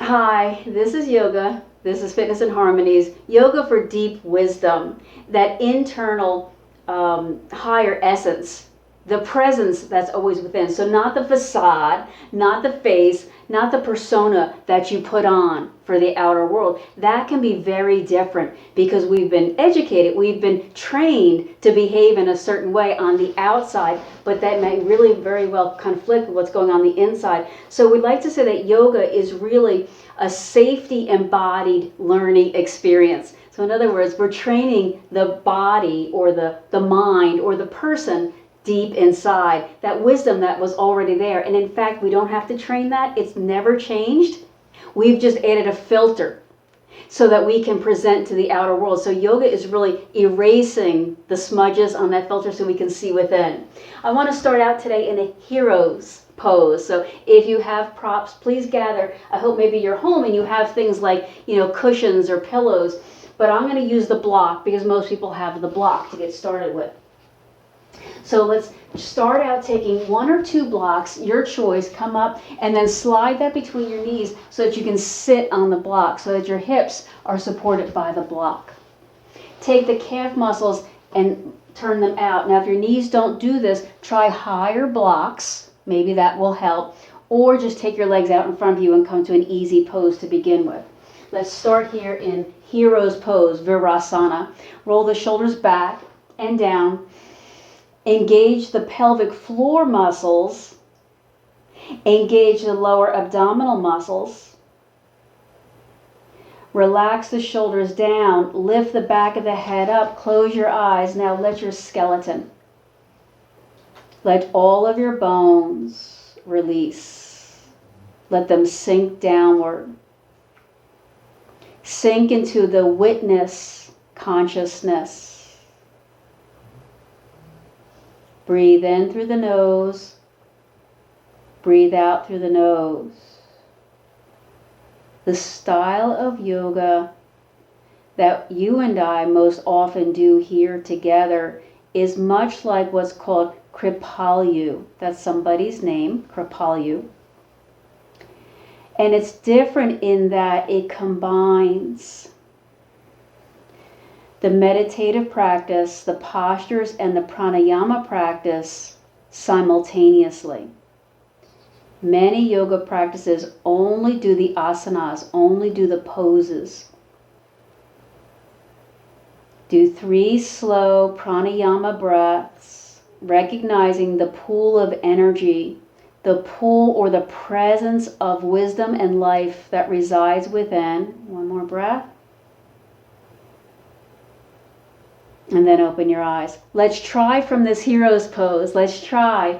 Hi, this is yoga. This is Fitness and Harmonies. Yoga for deep wisdom, that internal higher essence, the presence that's always within. So not the facade, not the face, not the persona that you put on for the outer world. That can be very different because we've been educated, we've been trained to behave in a certain way on the outside, but that may really very well conflict with what's going on the inside. So we'd like to say that yoga is really a safety embodied learning experience. So in other words, we're training the body or the mind or the person deep inside, that wisdom that was already there. And in fact, we don't have to train that. It's never changed. We've just added a filter so that we can present to the outer world. So yoga is really erasing the smudges on that filter so we can see within. I want to start out today in a hero's pose. So if you have props, please gather. I hope maybe you're home and you have things like, cushions or pillows. But I'm going to use the block because most people have the block to get started with. So let's start out taking 1 or 2 blocks, your choice, come up and then slide that between your knees so that you can sit on the block so that your hips are supported by the block. Take the calf muscles and turn them out. Now if your knees don't do this, try higher blocks, maybe that will help, or just take your legs out in front of you and come to an easy pose to begin with. Let's start here in hero's pose, Virasana. Roll the shoulders back and down. Engage the pelvic floor muscles. Engage the lower abdominal muscles. Relax the shoulders down. Lift the back of the head up. Close your eyes. Now let your skeleton. Let all of your bones release. Let them sink downward. Sink into the witness consciousness. Breathe in through the nose. Breathe out through the nose. The style of yoga that you and I most often do here together is much like what's called Kripalu. That's somebody's name, Kripalu. And it's different in that it combines the meditative practice, the postures, and the pranayama practice simultaneously. Many yoga practices only do the asanas, only do the poses. Do 3 slow pranayama breaths, recognizing the pool of energy, the pool or the presence of wisdom and life that resides within. 1 more breath. And then open your eyes. Let's try from this hero's pose. Let's try.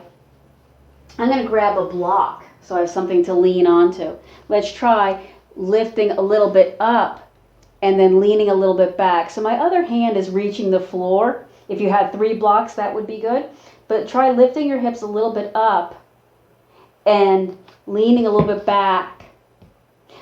I'm going to grab a block so I have something to lean onto. Let's try lifting a little bit up and then leaning a little bit back. So my other hand is reaching the floor. If you had 3 blocks, that would be good. But try lifting your hips a little bit up and leaning a little bit back,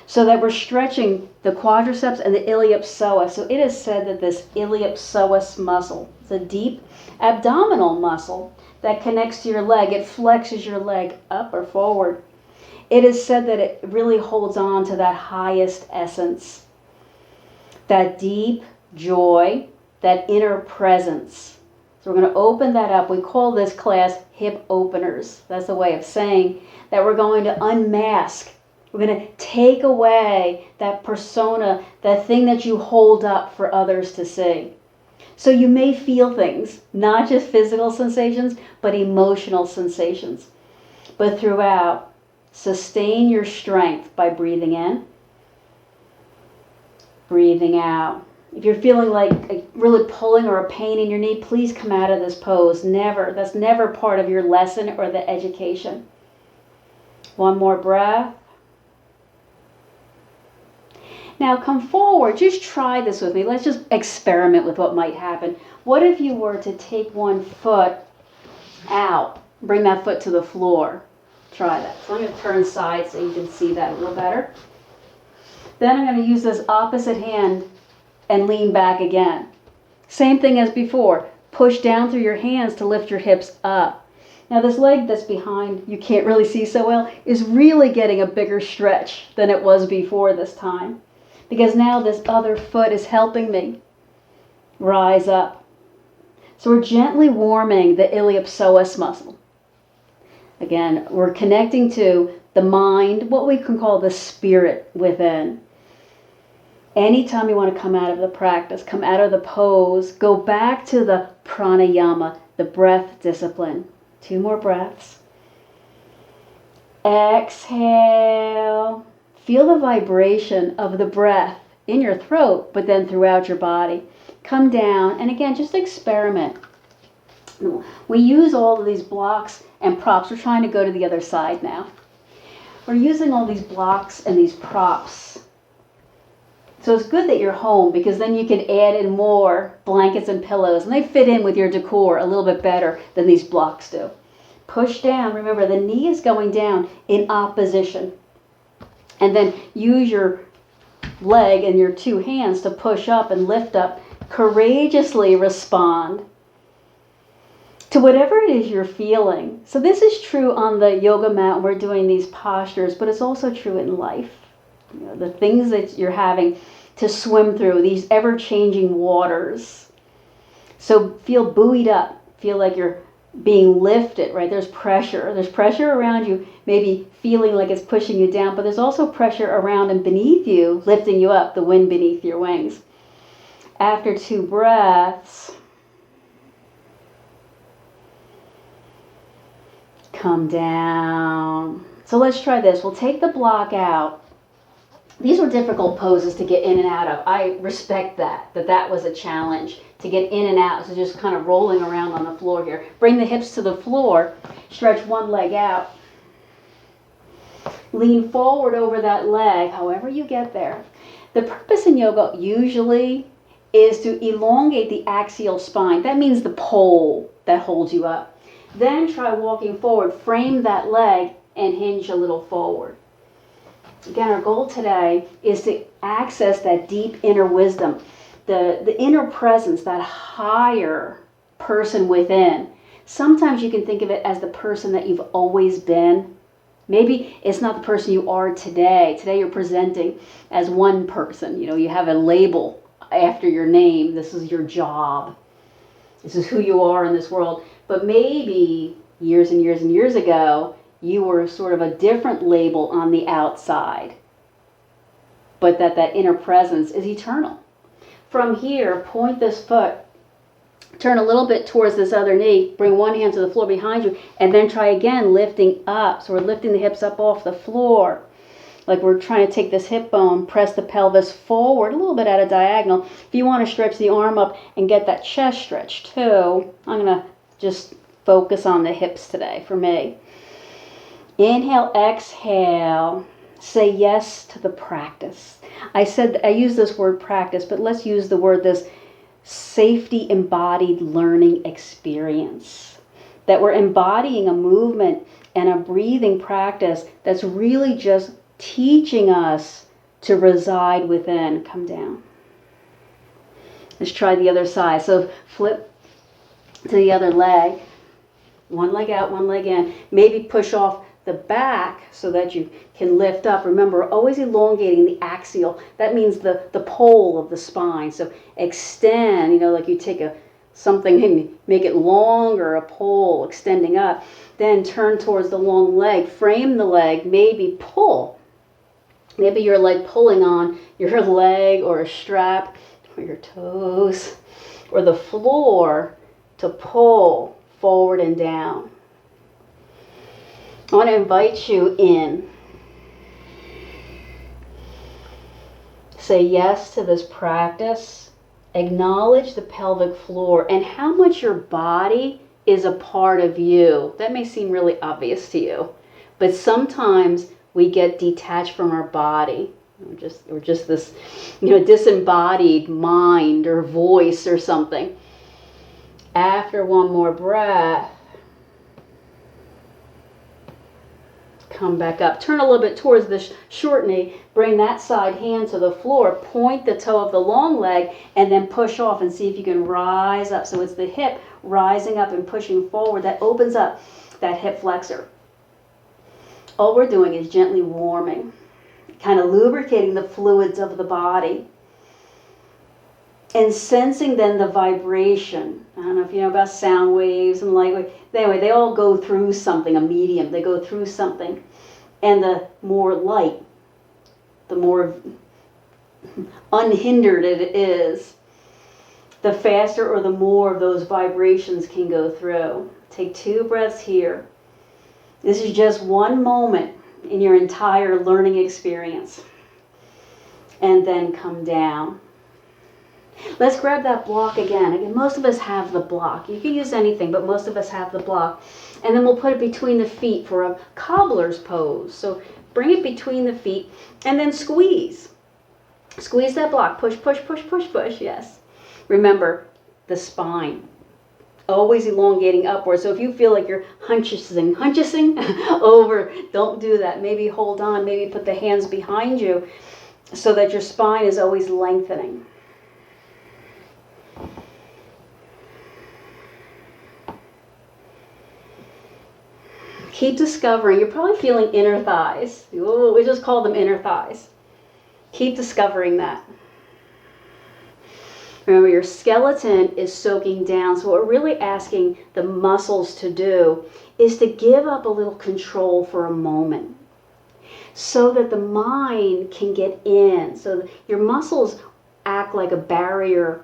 so that we're stretching the quadriceps and the iliopsoas. So it is said that this iliopsoas muscle, it's a deep abdominal muscle that connects to your leg. It flexes your leg up or forward. It is said that it really holds on to that highest essence, that deep joy, that inner presence. So we're going to open that up. We call this class hip openers. That's a way of saying that we're going to unmask. We're going to take away that persona, that thing that you hold up for others to see. So you may feel things, not just physical sensations, but emotional sensations. But throughout, sustain your strength by breathing in, breathing out. If you're feeling like a really pulling or a pain in your knee, please come out of this pose. Never. That's never part of your lesson or the education. 1 more breath. Now come forward. Just try this with me. Let's just experiment with what might happen. What if you were to take 1 foot out, bring that foot to the floor? Try that. So I'm going to turn sides so you can see that a little better. Then I'm going to use this opposite hand and lean back again. Same thing as before. Push down through your hands to lift your hips up. Now this leg that's behind, you can't really see so well, is really getting a bigger stretch than it was before this time. Because now this other foot is helping me rise up. So we're gently warming the iliopsoas muscle. Again, we're connecting to the mind, what we can call the spirit within. Anytime you want to come out of the practice, come out of the pose, go back to the pranayama, the breath discipline. 2 more breaths. Exhale. Feel the vibration of the breath in your throat, but then throughout your body. Come down, and again, just experiment. We use all of these blocks and props. We're trying to go to the other side now. We're using all these blocks and these props. So it's good that you're home, because then you can add in more blankets and pillows, and they fit in with your decor a little bit better than these blocks do. Push down. Remember, the knee is going down in opposition. And then use your leg and your 2 hands to push up and lift up. Courageously respond to whatever it is you're feeling. So this is true on the yoga mat. We're doing these postures, but it's also true in life. You know, the things that you're having to swim through, these ever-changing waters. So feel buoyed up. Feel like you're being lifted, right? There's pressure. There's pressure around you, maybe feeling like it's pushing you down, but there's also pressure around and beneath you, lifting you up, the wind beneath your wings. After 2 breaths, come down. So let's try this. We'll take the block out. These were difficult poses to get in and out of. I respect that was a challenge to get in and out. So just kind of rolling around on the floor here. Bring the hips to the floor. Stretch one leg out. Lean forward over that leg, however you get there. The purpose in yoga usually is to elongate the axial spine. That means the pole that holds you up. Then try walking forward. Frame that leg and hinge a little forward. Again, our goal today is to access that deep inner wisdom, the inner presence, that higher person within. Sometimes you can think of it as the person that you've always been. Maybe it's not the person you are today. Today you're presenting as one person. You know, you have a label after your name. This is your job. This is who you are in this world. But maybe years and years and years ago, you were sort of a different label on the outside, but that inner presence is eternal. From here, point this foot, turn a little bit towards this other knee, bring one hand to the floor behind you, and then try again lifting up. So we're lifting the hips up off the floor, like we're trying to take this hip bone, press the pelvis forward, a little bit at a diagonal. If you want to stretch the arm up and get that chest stretch too, I'm going to just focus on the hips today for me. Inhale, exhale. Say yes to the practice. I use this word practice, but let's use the word this safety embodied learning experience. That we're embodying a movement and a breathing practice that's really just teaching us to reside within. Come down. Let's try the other side. So flip to the other leg. One leg out, one leg in. Maybe push off the back so that you can lift up. Remember, always elongating the axial. That means the pole of the spine. So extend, like you take something and make it longer, a pole extending up. Then turn towards the long leg. Frame the leg. Maybe pull. Maybe your leg pulling on your leg or a strap or your toes or the floor to pull forward and down. I want to invite you in. Say yes to this practice. Acknowledge the pelvic floor and how much your body is a part of you. That may seem really obvious to you, but sometimes we get detached from our body. Or just this, disembodied mind or voice or something. After one more breath, come back up. Turn a little bit towards the short knee. Bring that side hand to the floor. Point the toe of the long leg and then push off and see if you can rise up. So it's the hip rising up and pushing forward. That opens up that hip flexor. All we're doing is gently warming, kind of lubricating the fluids of the body, and sensing then the vibration. I don't know if you know about sound waves and light waves. Anyway, they all go through something, a medium. They go through something. And the more light, the more unhindered it is, the faster or the more of those vibrations can go through. Take 2 breaths here. This is just one moment in your entire learning experience. And then come down. Let's grab that block again. Again, most of us have the block. You can use anything, but most of us have the block. And then we'll put it between the feet for a cobbler's pose. So bring it between the feet and then squeeze. Squeeze that block. Push, push, push, push, push. Yes. Remember, the spine. Always elongating upward. So if you feel like you're hunching over, don't do that. Maybe hold on. Maybe put the hands behind you so that your spine is always lengthening. Keep discovering. You're probably feeling inner thighs. Ooh, we just call them inner thighs. Keep discovering that. Remember, your skeleton is soaking down. So what we're really asking the muscles to do is to give up a little control for a moment so that the mind can get in. So your muscles act like a barrier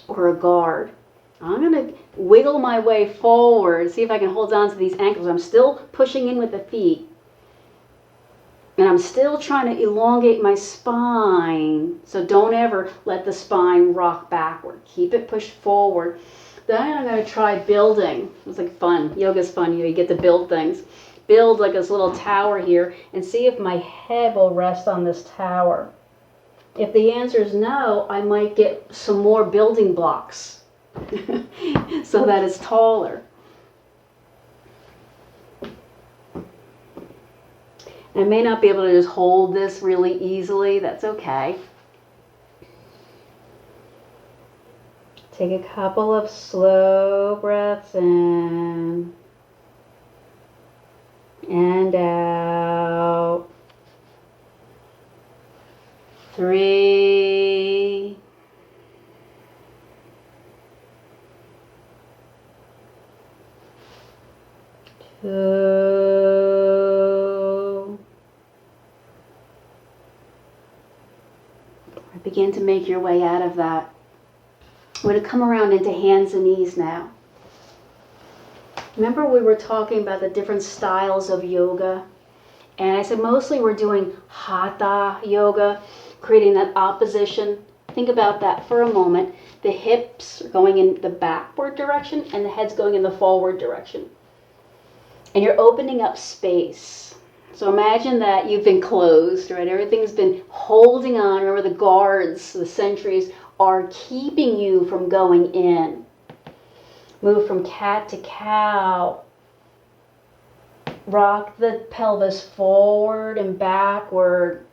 or a guard. I'm going to wiggle my way forward, see if I can hold on to these ankles. I'm still pushing in with the feet. And I'm still trying to elongate my spine. So don't ever let the spine rock backward. Keep it pushed forward. Then I'm going to try building. It's like fun. Yoga's fun. You get to build things. Build like this little tower here and see if my head will rest on this tower. If the answer is no, I might get some more building blocks. So that it's taller. I may not be able to just hold this really easily. That's okay. Take a couple of slow breaths in and out. 3. 2. Begin to make your way out of that. We're going to come around into hands and knees now. Remember we were talking about the different styles of yoga? And I said mostly we're doing hatha yoga, creating that opposition. Think about that for a moment. The hips are going in the backward direction and the head's going in the forward direction. And you're opening up space. So imagine that you've been closed, right? Everything's been holding on. Remember the guards, the sentries are keeping you from going in. Move from cat to cow. Rock the pelvis forward and backward.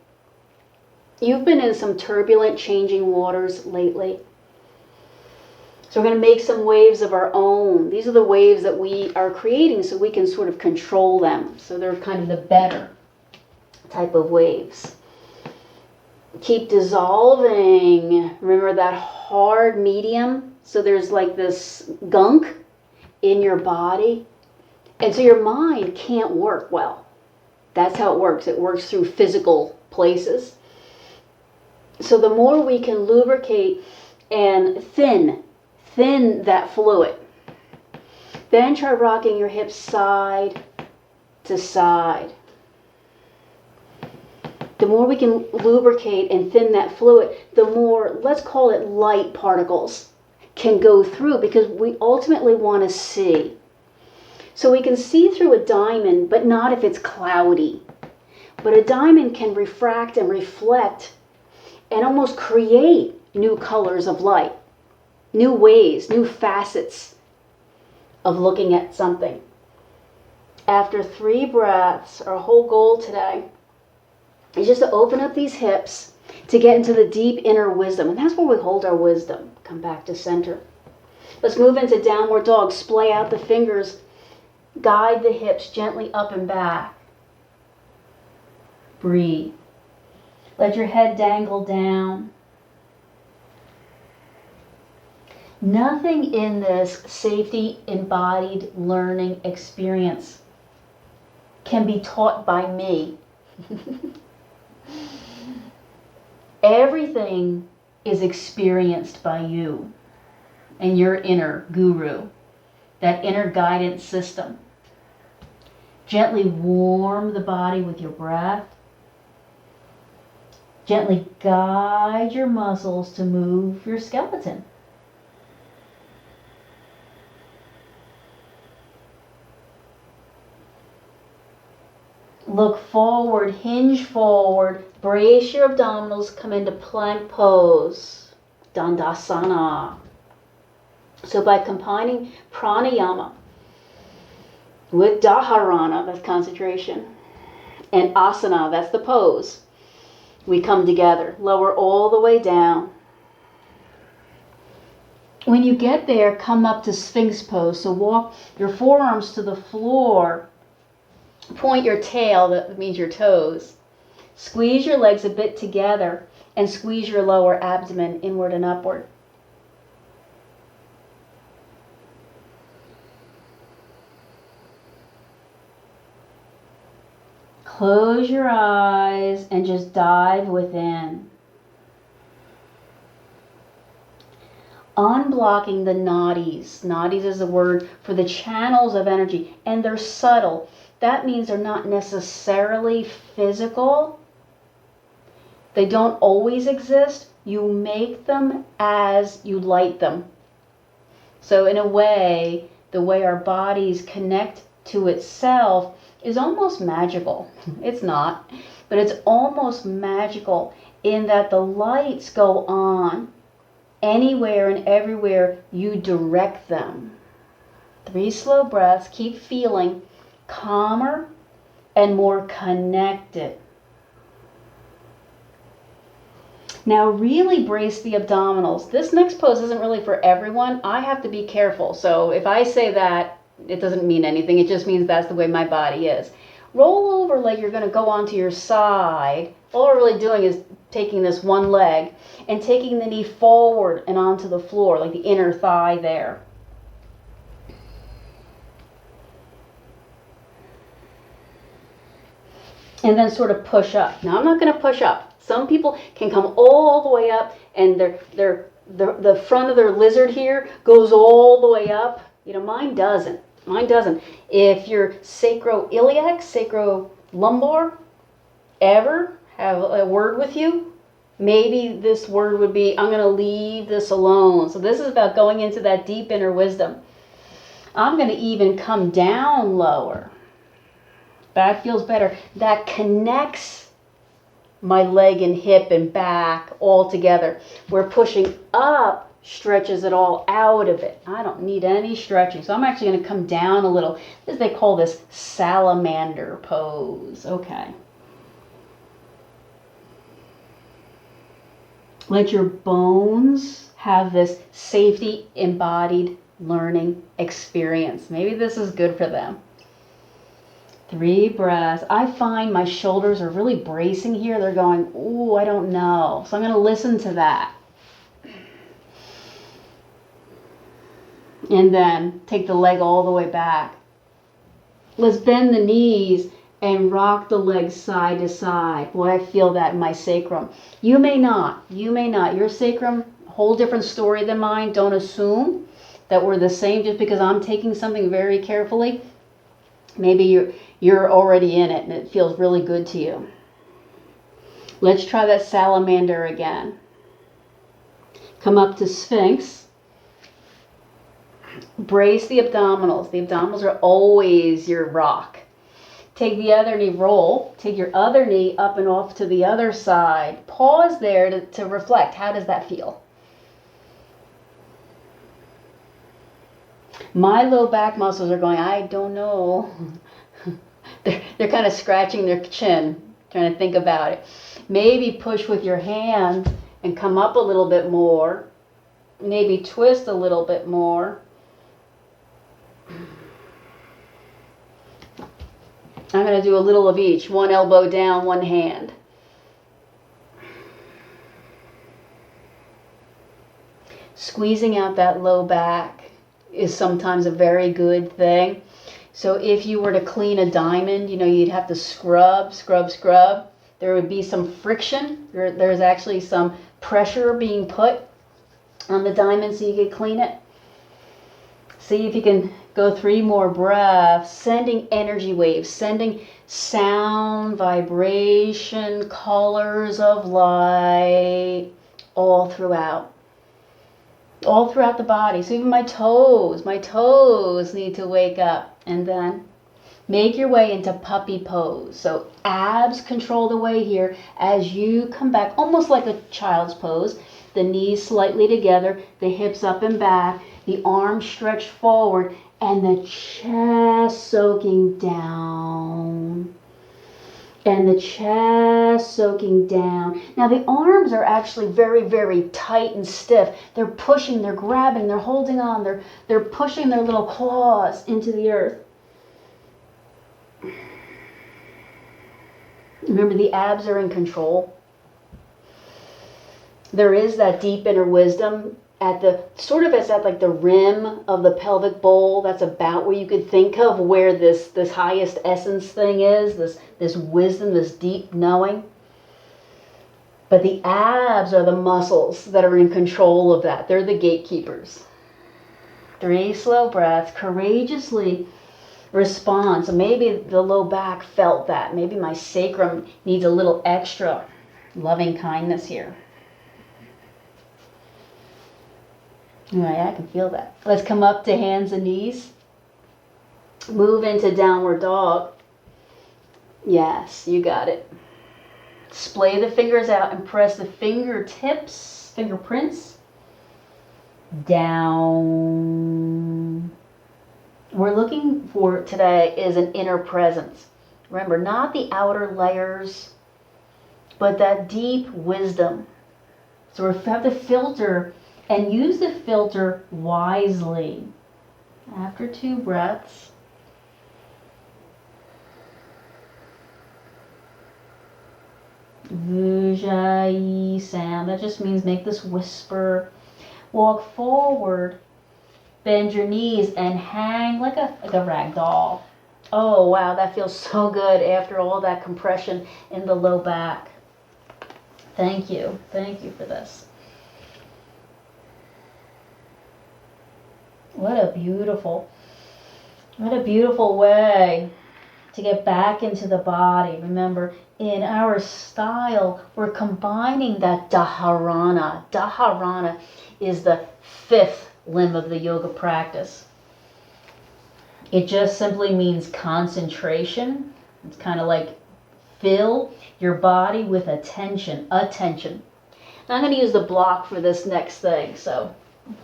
You've been in some turbulent, changing waters lately. So we're going to make some waves of our own. These are the waves that we are creating so we can sort of control them. So they're kind of the better type of waves. Keep dissolving. Remember that hard medium? So there's like this gunk in your body. And so your mind can't work well. That's how it works. It works through physical places. So the more we can lubricate and thin that fluid. Then try rocking your hips side to side. The more we can lubricate and thin that fluid, the more, let's call it light particles, can go through because we ultimately want to see. So we can see through a diamond, but not if it's cloudy. But a diamond can refract and reflect and almost create new colors of light. New ways, new facets of looking at something. After 3 breaths, our whole goal today is just to open up these hips to get into the deep inner wisdom. And that's where we hold our wisdom. Come back to center. Let's move into downward dog. Splay out the fingers Guide the hips gently up and back. Breathe. Let your head dangle down. Nothing in this safety embodied learning experience can be taught by me. Everything is experienced by you and your inner guru, that inner guidance system. Gently warm the body with your breath. Gently guide your muscles to move your skeleton. Look forward, hinge forward, brace your abdominals, come into plank pose, Dandasana. So by combining pranayama with dharana, that's concentration, and asana, that's the pose, we come together. Lower all the way down. When you get there, come up to Sphinx pose. So walk your forearms to the floor. Point your tail, that means your toes. Squeeze your legs a bit together and squeeze your lower abdomen inward and upward. Close your eyes and just dive within. Unblocking the nadis. Nadis is a word for the channels of energy, and they're subtle. That means they're not necessarily physical. They don't always exist. You make them as you light them. So in a way, the way our bodies connect to itself is almost magical. It's not, but it's almost magical in that the lights go on anywhere and everywhere you direct them. 3 slow breaths. Keep feeling calmer and more connected. Now really brace the abdominals. This next pose isn't really for everyone. I have to be careful. So if I say that, it doesn't mean anything. It just means that's the way my body is. Roll over like you're going to go onto your side. All we're really doing is taking this one leg and taking the knee forward and onto the floor, like the inner thigh there. And then sort of push up. Now I'm not going to push up. Some people can come all the way up and the front of their lizard here goes all the way up. You know, mine doesn't. Mine doesn't. If your sacroiliac, sacrolumbar ever have a word with you, maybe this word would be, I'm going to leave this alone. So this is about going into that deep inner wisdom. I'm going to even come down lower. That feels better. That connects my leg and hip and back all together. We're pushing up stretches it all out of it. I don't need any stretching. So I'm actually going to come down a little. They call this salamander pose. Okay. Let your bones have this safety embodied learning experience. Maybe this is good for them. 3 breaths. I find my shoulders are really bracing here. They're going, ooh, I don't know. So I'm going to listen to that. And then take the leg all the way back. Let's bend the knees and rock the legs side to side. Boy, I feel that in my sacrum. You may not. You may not. Your sacrum, whole different story than mine. Don't assume that we're the same just because I'm taking something very carefully. Maybe you're already in it and it feels really good to you. Let's try that salamander again. Come up to Sphinx. Brace the abdominals. The abdominals are always your rock. Take the other knee, roll. Take your other knee up and off to the other side. Pause there to reflect. How does that feel? My low back muscles are going, I don't know. They're kind of scratching their chin, trying to think about it. Maybe push with your hands and come up a little bit more. Maybe twist a little bit more. I'm going to do a little of each. One elbow down, one hand. Squeezing out that low back is sometimes a very good thing. So if you were to clean a diamond, you'd have to scrub. There would be some friction. There's actually some pressure being put on the diamond so you could clean it. See if you can go 3 more breaths, sending energy waves, sending sound, vibration, colors of light all throughout the body. So even my toes need to wake up. And then make your way into puppy pose. So abs control the way here as you come back, almost like a child's pose. The knees slightly together, the hips up and back, the arms stretched forward, and the chest soaking down. And the chest soaking down. Now the arms are actually very, very tight and stiff. They're pushing, they're grabbing, they're holding on, they're pushing their little claws into the earth. Remember, the abs are in control. There is that deep inner wisdom at the, sort of as at like the rim of the pelvic bowl. That's about where you could think of where this highest essence thing is, this wisdom, this deep knowing. But the abs are the muscles that are in control of that. They're the gatekeepers. 3 slow breaths, courageously respond. So maybe the low back felt that. Maybe my sacrum needs a little extra loving kindness here. All right, I can feel that. Let's come up to hands and knees. Move into downward dog. Yes, you got it. Splay the fingers out and press the fingerprints down. We're looking for today is an inner presence. Remember, not the outer layers, but that deep wisdom. So we have to filter and use the filter wisely. After 2 breaths. Vujjayi sound. That just means make this whisper. Walk forward. Bend your knees and hang like a rag doll. Oh, wow, that feels so good after all that compression in the low back. Thank you. Thank you for this. What a beautiful way to get back into the body. Remember, in our style, we're combining that dharana. Dharana is the 5th limb of the yoga practice. It just simply means concentration. It's kind of like fill your body with attention. Now I'm going to use the block for this next thing. So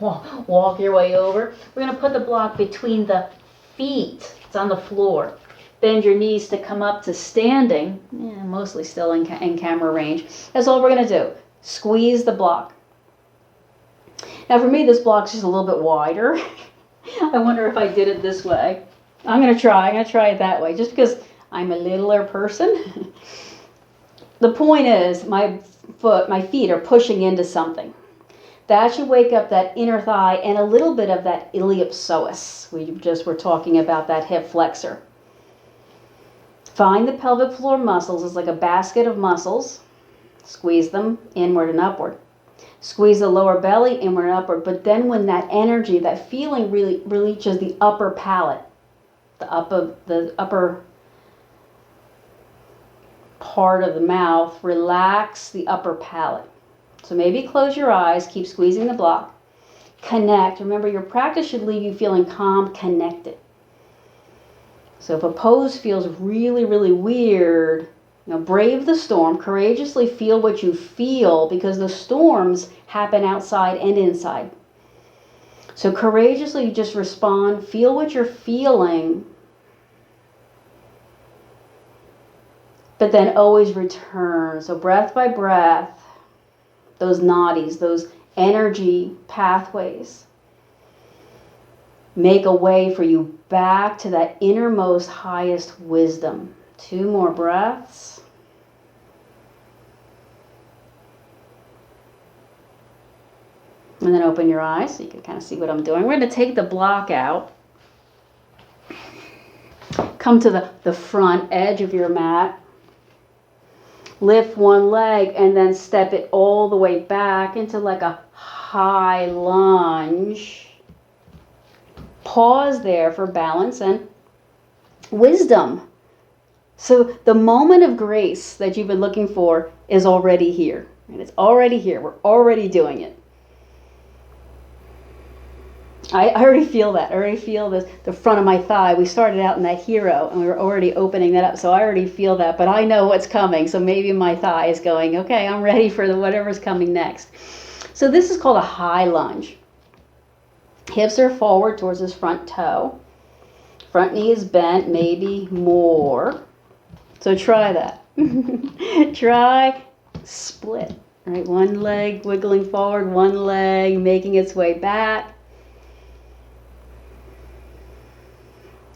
walk your way over. We're going to put the block between the feet. It's on the floor. Bend your knees to come up to standing. Mostly still in camera range. That's all we're going to do. Squeeze the block. Now for me, this block's just a little bit wider. I wonder if I did it this way. I'm going to try it that way, just because I'm a littler person. The point is, my feet are pushing into something. That should wake up that inner thigh and a little bit of that iliopspoas. We just were talking about that hip flexor. Find the pelvic floor muscles. It's like a basket of muscles. Squeeze them inward and upward. Squeeze the lower belly inward and upward. But then when that energy, that feeling really reaches the upper palate, the upper part of the mouth, relax the upper palate. So maybe close your eyes, keep squeezing the block. Connect. Remember, your practice should leave you feeling calm, connected. So if a pose feels really, really weird, brave the storm. Courageously feel what you feel, because the storms happen outside and inside. So courageously just respond, feel what you're feeling, but then always return. So breath by breath, those nadis, those energy pathways, make a way for you back to that innermost, highest wisdom. 2 more breaths. And then open your eyes so you can kind of see what I'm doing. We're going to take the block out. Come to the front edge of your mat. Lift one leg and then step it all the way back into like a high lunge. Pause there for balance and wisdom. So the moment of grace that you've been looking for is already here. And it's already here. We're already doing it. I already feel that. I already feel the front of my thigh. We started out in that hero and we were already opening that up. So I already feel that, but I know what's coming. So maybe my thigh is going, okay, I'm ready for whatever's coming next. So this is called a high lunge. Hips are forward towards this front toe. Front knee is bent, maybe more. So try that. Try split. All right, one leg wiggling forward, one leg making its way back.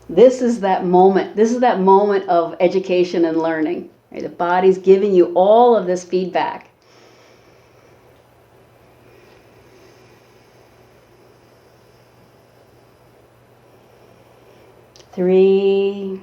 This is that moment. This is that moment of education and learning. Right? The body's giving you all of this feedback. Three.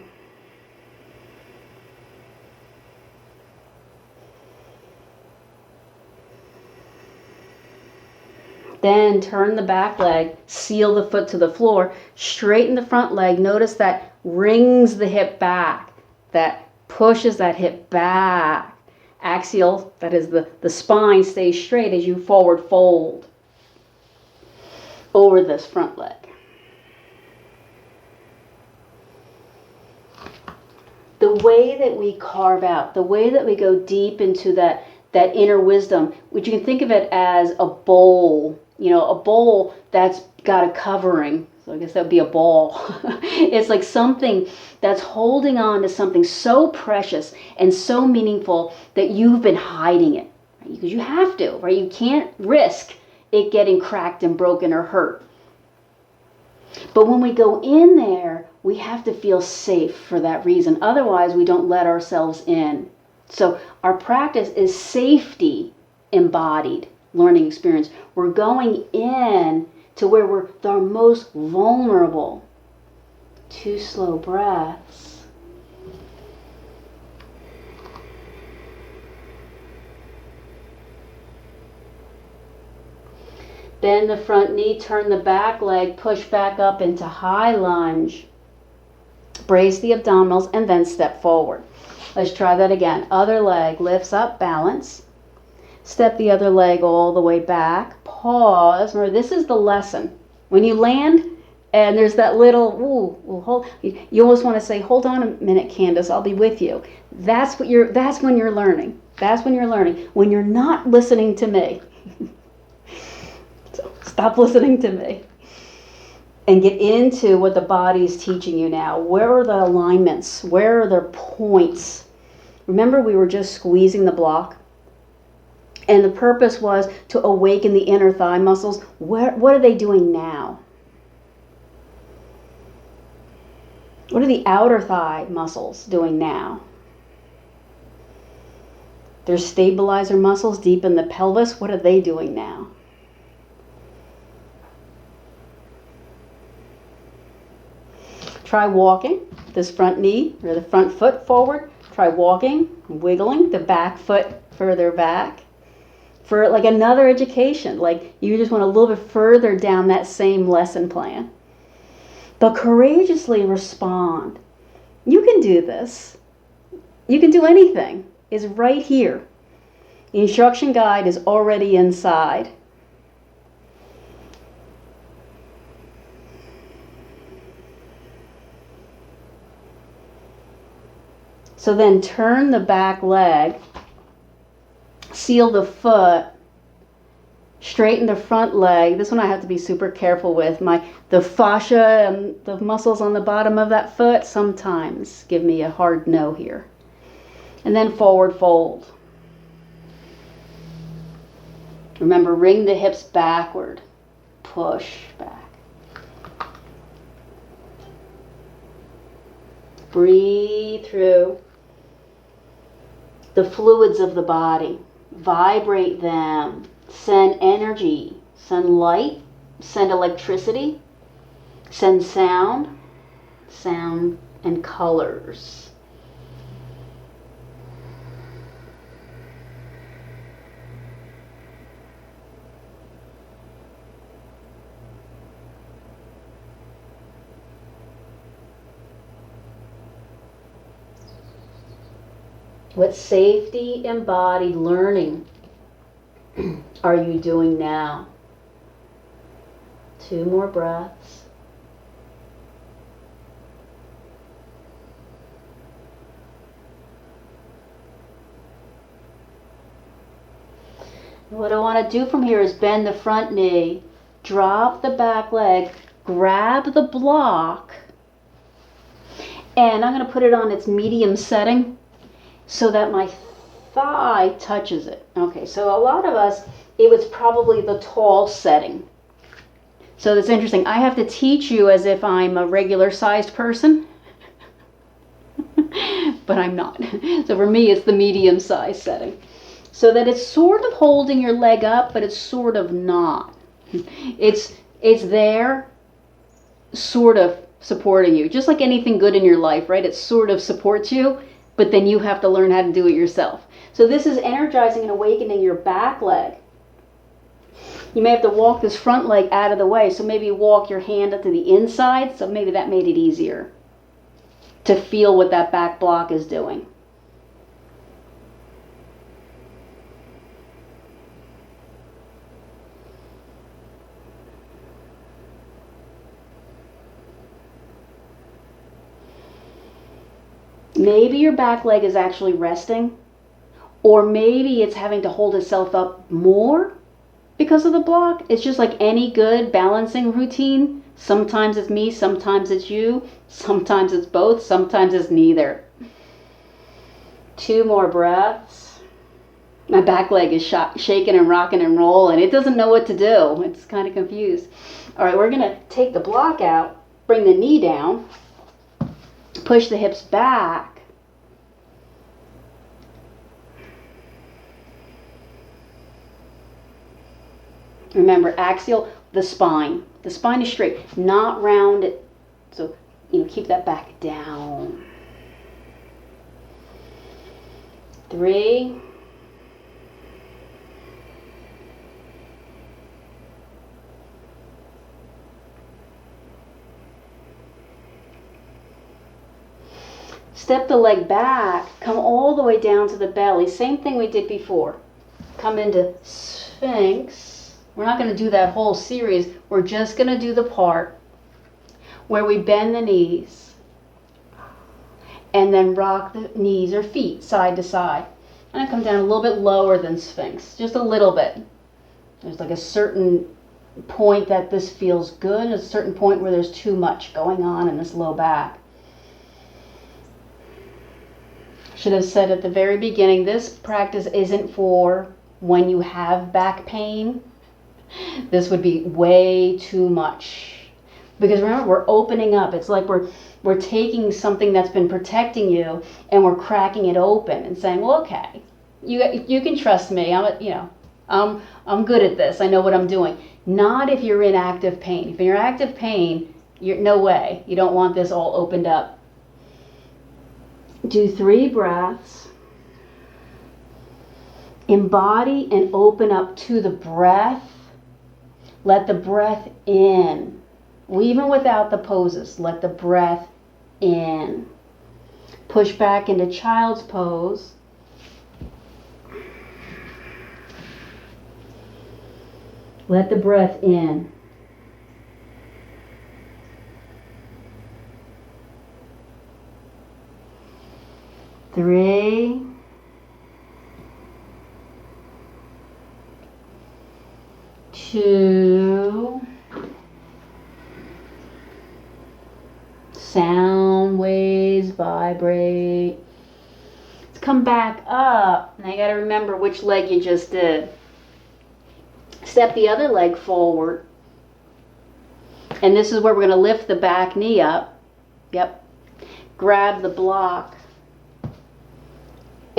Then turn the back leg, seal the foot to the floor, straighten the front leg. Notice that rings the hip back, that pushes that hip back. Axial, that is the spine, stays straight as you forward fold over this front leg. The way that we carve out, the way that we go deep into that inner wisdom, which you can think of it as a bowl, a bowl that's got a covering. So I guess that would be a ball. It's like something that's holding on to something so precious and so meaningful that you've been hiding it. Right? Because you have to, right? You can't risk it getting cracked and broken or hurt. But when we go in there, we have to feel safe for that reason. Otherwise, we don't let ourselves in. So our practice is safety embodied learning experience. We're going in to where we're our most vulnerable. 2 slow breaths. Bend the front knee, turn the back leg, push back up into high lunge. Brace the abdominals and then step forward. Let's try that again. Other leg lifts up, balance. Step the other leg all the way back. Pause. Remember, this is the lesson. When you land and there's that little, hold, you almost want to say, hold on a minute, Candace, I'll be with you. That's when you're learning. That's when you're learning. When you're not listening to me. So stop listening to me. And get into what the body's teaching you now. Where are the alignments? Where are the points? Remember, we were just squeezing the block? And the purpose was to awaken the inner thigh muscles. What are they doing now? What are the outer thigh muscles doing now? There's stabilizer muscles deep in the pelvis. What are they doing now? Try walking this front knee or the front foot forward. Try walking, wiggling the back foot further back. For like another education, like you just want a little bit further down that same lesson plan. But courageously respond. You can do this. You can do anything. It's right here. The instruction guide is already inside. So then turn the back leg, seal the foot, straighten the front leg. This one I have to be super careful with. The fascia and the muscles on the bottom of that foot sometimes give me a hard no here. And then forward fold. Remember, ring the hips backward. Push back. Breathe through. the fluids of the body. Vibrate them. Send energy. Send light. Send electricity. Send sound. Sound and colors. What safety embodied learning are you doing now? 2 more breaths. What I want to do from here is bend the front knee, drop the back leg, grab the block, and I'm going to put it on its medium setting so that my thigh touches it. Okay, so a lot of us, it was probably the tall setting. So that's interesting. I have to teach you as if I'm a regular sized person, but I'm not. So for me, it's the medium size setting. So that it's sort of holding your leg up, but it's sort of not. It's there, sort of supporting you. Just like anything good in your life, right? It sort of supports you, but then you have to learn how to do it yourself. So this is energizing and awakening your back leg. You may have to walk this front leg out of the way. So maybe walk your hand up to the inside. So maybe that made it easier to feel what that back block is doing. Maybe your back leg is actually resting, or maybe it's having to hold itself up more because of the block. It's just like any good balancing routine. Sometimes it's me, sometimes it's you, sometimes it's both, sometimes it's neither. 2 more breaths. My back leg is shaking and rocking and rolling. It doesn't know what to do. It's kind of confused. All right, we're going to take the block out, bring the knee down, push the hips back. Remember, axial, the spine. The spine is straight, not rounded. So, keep that back down. 3. Step the leg back, come all the way down to the belly. Same thing we did before. Come into Sphinx. We're not going to do that whole series. We're just going to do the part where we bend the knees and then rock the knees or feet side to side. And I come down a little bit lower than Sphinx, just a little bit. There's like a certain point that this feels good, a certain point where there's too much going on in this low back. Should have said at the very beginning, this practice isn't for when you have back pain. This would be way too much. Because remember, we're opening up. It's like we're taking something that's been protecting you and we're cracking it open and saying, well, okay, you can trust me. I'm good at this. I know what I'm doing. Not if you're in active pain. If you're in active pain, no way. You don't want this all opened up. Do 3 breaths. Embody and open up to the breath. Let the breath in. Even without the poses, let the breath in. Push back into child's pose. Let the breath in. Three. 2. Sound waves vibrate. Let's come back up. Now you got to remember which leg you just did. Step the other leg forward. And this is where we're going to lift the back knee up. Yep. Grab the block.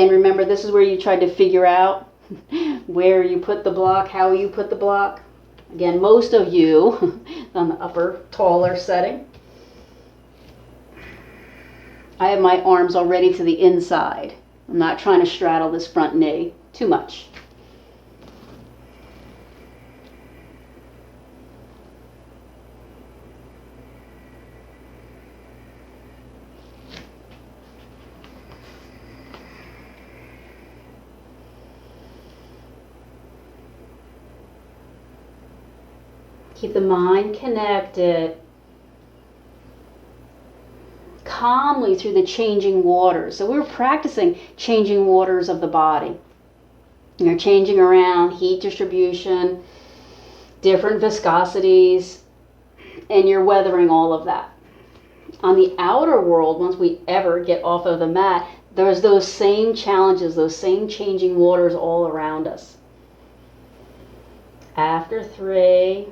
And remember, this is where you try to figure out where you put the block, how you put the block. Again, most of you on the upper, taller setting. I have my arms already to the inside. I'm not trying to straddle this front knee too much. Keep the mind connected calmly through the changing waters. So we're practicing changing waters of the body. You're changing around heat distribution, different viscosities, and you're weathering all of that. On the outer world, once we ever get off of the mat, there's those same challenges, those same changing waters all around us. After 3,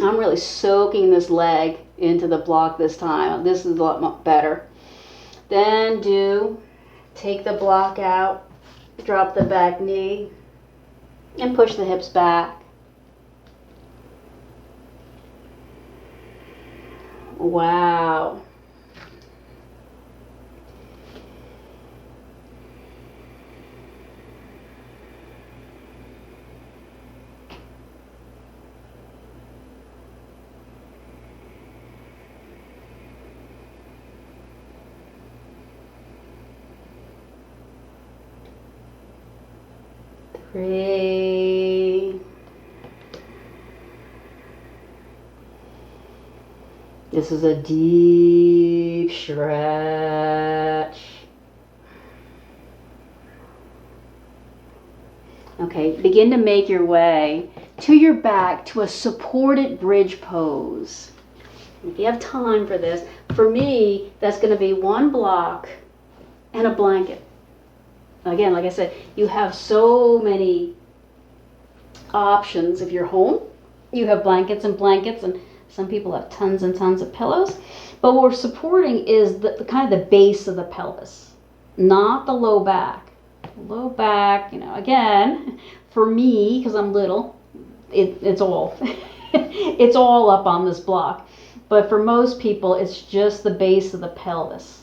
I'm really soaking this leg into the block this time. This is a lot better. Then take the block out, drop the back knee, and push the hips back. Wow. Three. This is a deep stretch. Okay, begin to make your way to your back to a supported bridge pose. If you have time for this, for me, that's going to be one block and a blanket. Again, like I said, you have so many options. If you're home, you have blankets, and some people have tons and tons of pillows. But what we're supporting is the kind of the base of the pelvis, not the low back. Low back, again, for me, because I'm little, it's all it's all up on this block. But for most people, it's just the base of the pelvis.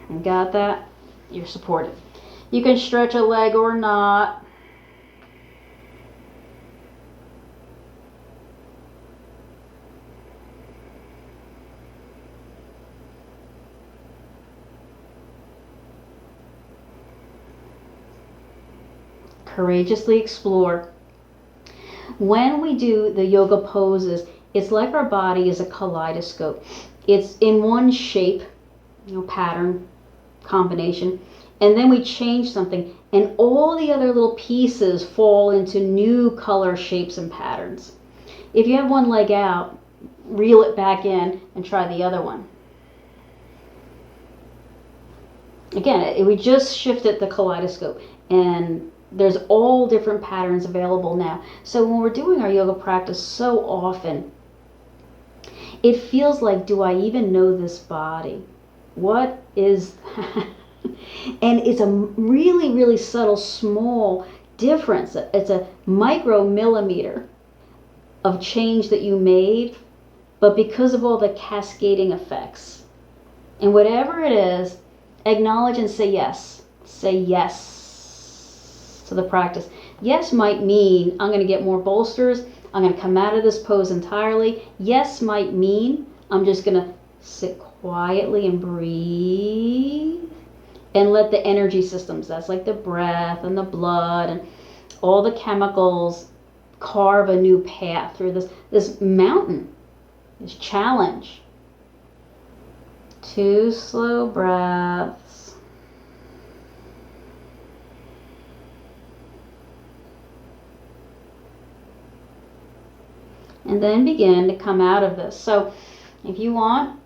You got that? You're supported. You can stretch a leg or not. Courageously explore. When we do the yoga poses, it's like our body is a kaleidoscope. It's in one shape, pattern, combination, and then we change something, and all the other little pieces fall into new color, shapes, and patterns. If you have one leg out, reel it back in and try the other one. Again, we just shifted the kaleidoscope, and there's all different patterns available now. So when we're doing our yoga practice so often, it feels like, do I even know this body? What is that? And it's a really, really subtle, small difference. It's a micromillimeter of change that you made, but because of all the cascading effects. And whatever it is, acknowledge and say yes. Say yes to the practice. Yes might mean I'm going to get more bolsters. I'm going to come out of this pose entirely. Yes might mean I'm just going to sit quietly and breathe and let the energy systems, that's like the breath and the blood and all the chemicals, carve a new path through this mountain, this challenge. 2 slow breaths. And then begin to come out of this. So if you want,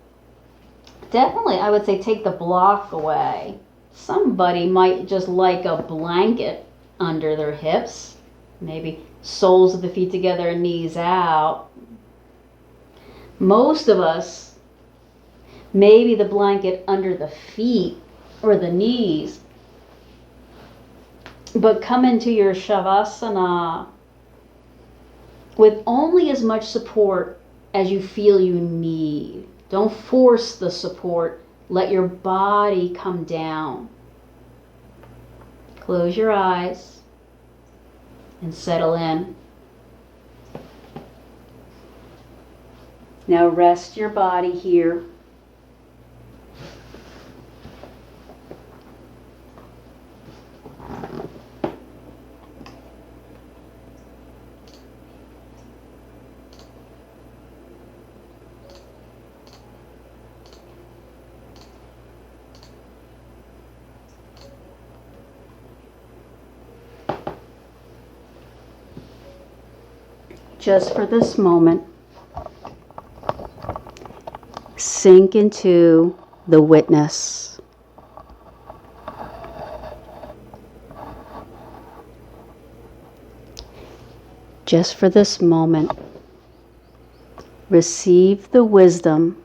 definitely I would say take the block away. Somebody might just like a blanket under their hips. Maybe soles of the feet together and knees out. Most of us, maybe the blanket under the feet or the knees. But come into your Shavasana with only as much support as you feel you need. Don't force the support. Let your body come down. Close your eyes and settle in. Now rest your body here. Just for this moment, sink into the witness. Just for this moment, receive the wisdom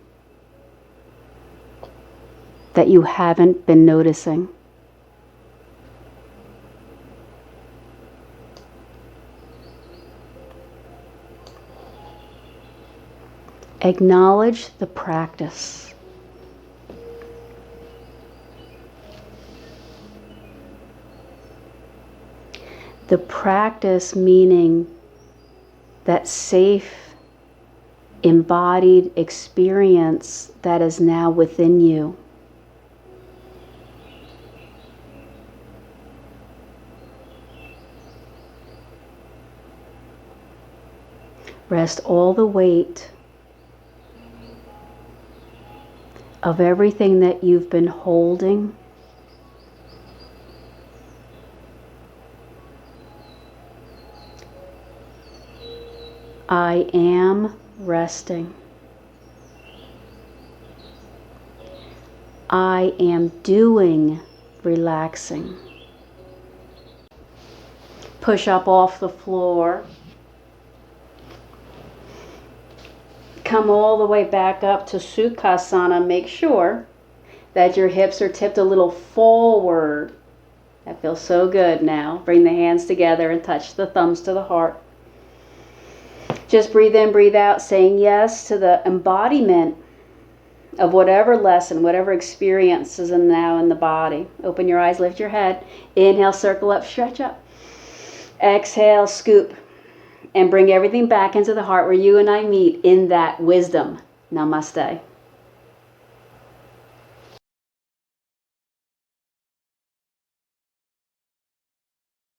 that you haven't been noticing. Acknowledge the practice. The practice meaning that safe, embodied experience that is now within you. Rest all the weight of everything that you've been holding. I am resting. I am doing relaxing. Push up off the floor. Come all the way back up to Sukhasana. Make sure that your hips are tipped a little forward. That feels so good now. Bring the hands together and touch the thumbs to the heart. Just breathe in, breathe out, saying yes to the embodiment of whatever lesson, whatever experience is now in the body. Open your eyes, lift your head. Inhale, circle up, stretch up. Exhale, scoop. And bring everything back into the heart where you and I meet in that wisdom. Namaste.